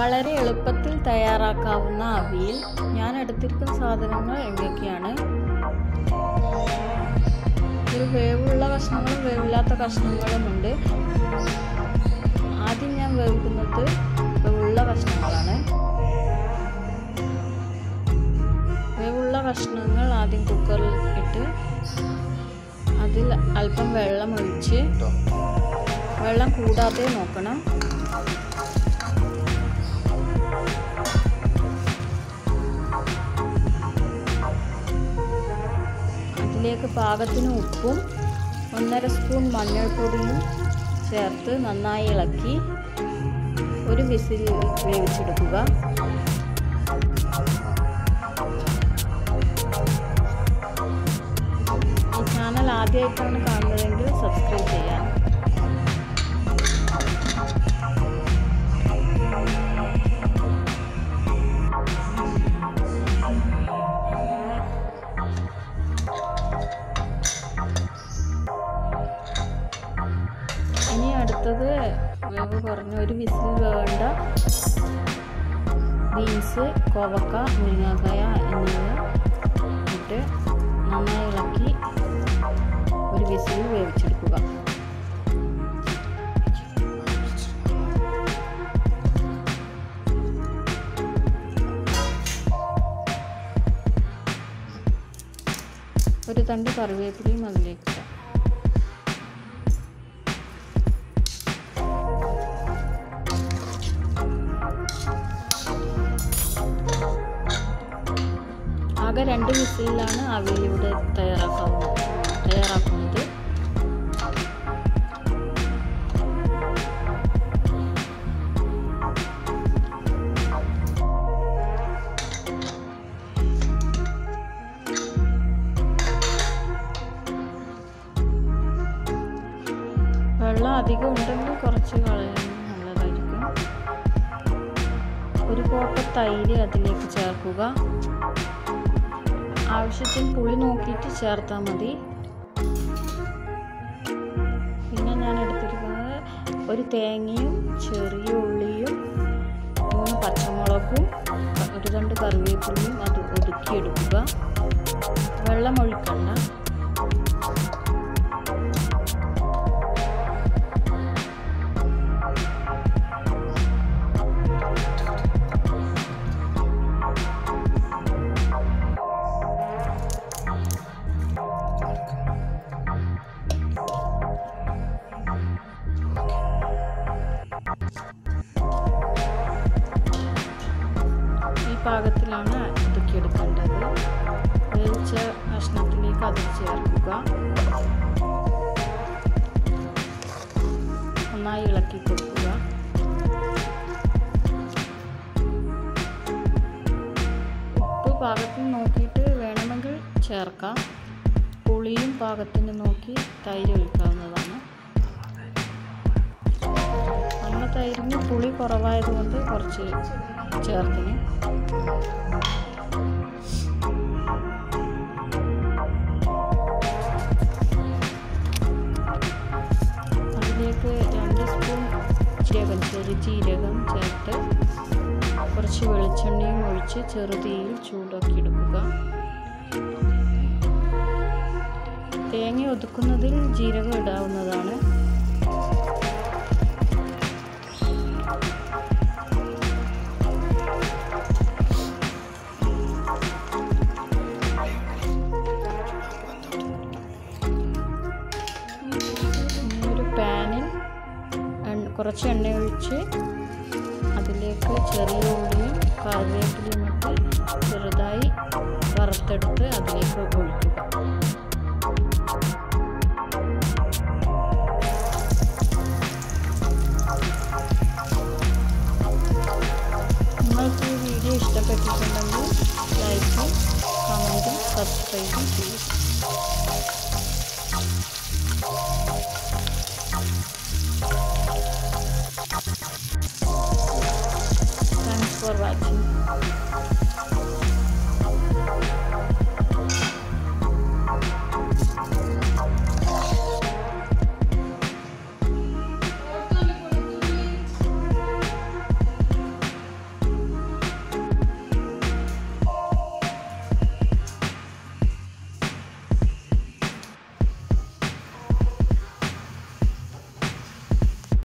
വളരെ എളുപ്പത്തിൽ തയ്യാറാക്കാവുന്ന അവിയൽ. ഞാൻ എടുത്തിരിക്കുന്ന സാധനങ്ങൾ എന്തൊക്കെയാണ്? ഒരു വേവുള്ള കഷ്ണങ്ങളും വേവില്ലാത്ത കഷ്ണങ്ങളുമുണ്ട്. ആദ്യം ഞാൻ വേവിക്കുന്നത് വേവുള്ള കഷ്ണങ്ങളാണ്. വേവുള്ള കഷ്ണങ്ങൾ ആദ്യം കുക്കറിൽ ഇട്ട് അതിൽ അല്പം വെള്ളം ഒഴിച്ച്, വെള്ളം കൂടാതെ നോക്കണം. അതിലേക്ക് പാകത്തിന് ഉപ്പും 1.5 സ്പൂൺ മഞ്ഞൾപ്പൊടിയും ചേർത്ത് നന്നായി ഇളക്കി ഒരു വിസിൽ വേവിച്ചെടുക്കുക. ഈ ചാനൽ ആദ്യമായിട്ടാണ് കാണുന്നതെങ്കിൽ സബ്സ്ക്രൈബ് ചെയ്യാം. ഇനി അടുത്തത് വേവ് കുറഞ്ഞ ഒരു വിസിൽ വേണ്ട ബീൻസ്, കോവക്ക, മുരിങ്ങാക്കായ എന്നിവ ഇട്ട് നന്നായി ഇളക്കി ഒരു വിസിൽ വേവിച്ചെടുക്കുക. ഒരു തണ്ട് കറിവേപ്പിലയും അതിലേക്ക് ഇടാം. ആകെ 2 വിസിലാണ് അവിയൽ ഇവിടെ തയ്യാറാക്കുന്നത്. വെള്ളം അധികം ഉണ്ടെങ്കിൽ കുറച്ച് കളയാൻ നല്ലതായിരിക്കും. ഒരു കോപ്പ തൈര് അതിലേക്ക് ചേർക്കുക. ആവശ്യത്തിന് പുളി നോക്കിയിട്ട് ചേർത്താൽ മതി. പിന്നെ ഞാൻ എടുത്തിരിക്കുന്നത് ഒരു തേങ്ങയും ചെറിയ ഉള്ളിയും 3 പച്ചമുളകും ഒരു തണ്ട് കറിവേപ്പിലയും അത് ഒതുക്കിയെടുക്കുക. വെള്ളം ഒഴിക്കണ്ട. പാകത്തിലാണ് ഒതുക്കിയെടുക്കേണ്ടത്. വേവിച്ച കഷ്ണത്തിലേക്ക് അത് ചേർക്കുക. നന്നായി ഇളക്കി കൊടുക്കുക. ഉപ്പ് പാകത്തിന് നോക്കിയിട്ട് വേണമെങ്കിൽ ചേർക്കാം. പുളിയും പാകത്തിന് നോക്കി തൈര് ഒഴിക്കാവുന്നതാണ്. നമ്മുടെ തൈരിന് പുളി കുറവായതുകൊണ്ട് കുറച്ച് ചേർത്തിന്. അതിലേക്ക് 2 സ്പൂൺ ചെറുജീരകം ചേർത്ത് കുറച്ച് വെളിച്ചെണ്ണയും ഒഴിച്ച് ചെറുതീയിൽ ചൂടാക്കിയെടുക്കുക. തേങ്ങ ഒതുക്കുന്നതിൽ ജീരകം ഇടാവുന്നതാണ്. കുറച്ച് എണ്ണ ഒഴിച്ച് അതിലേക്ക് ചെറിയ ഉള്ളിയും കറിവേപ്പിലയും ഇട്ട് ചെറുതായി വറുത്തെടുത്ത് അതിലേക്ക് ഒഴിക്കുക. നിങ്ങൾക്ക് ഈ വീഡിയോ ഇഷ്ടപ്പെട്ടിട്ടുണ്ടെങ്കിൽ ലൈക്കും കമൻറ്റും സബ്സ്ക്രൈബും ചെയ്യുക. Thanks for watching.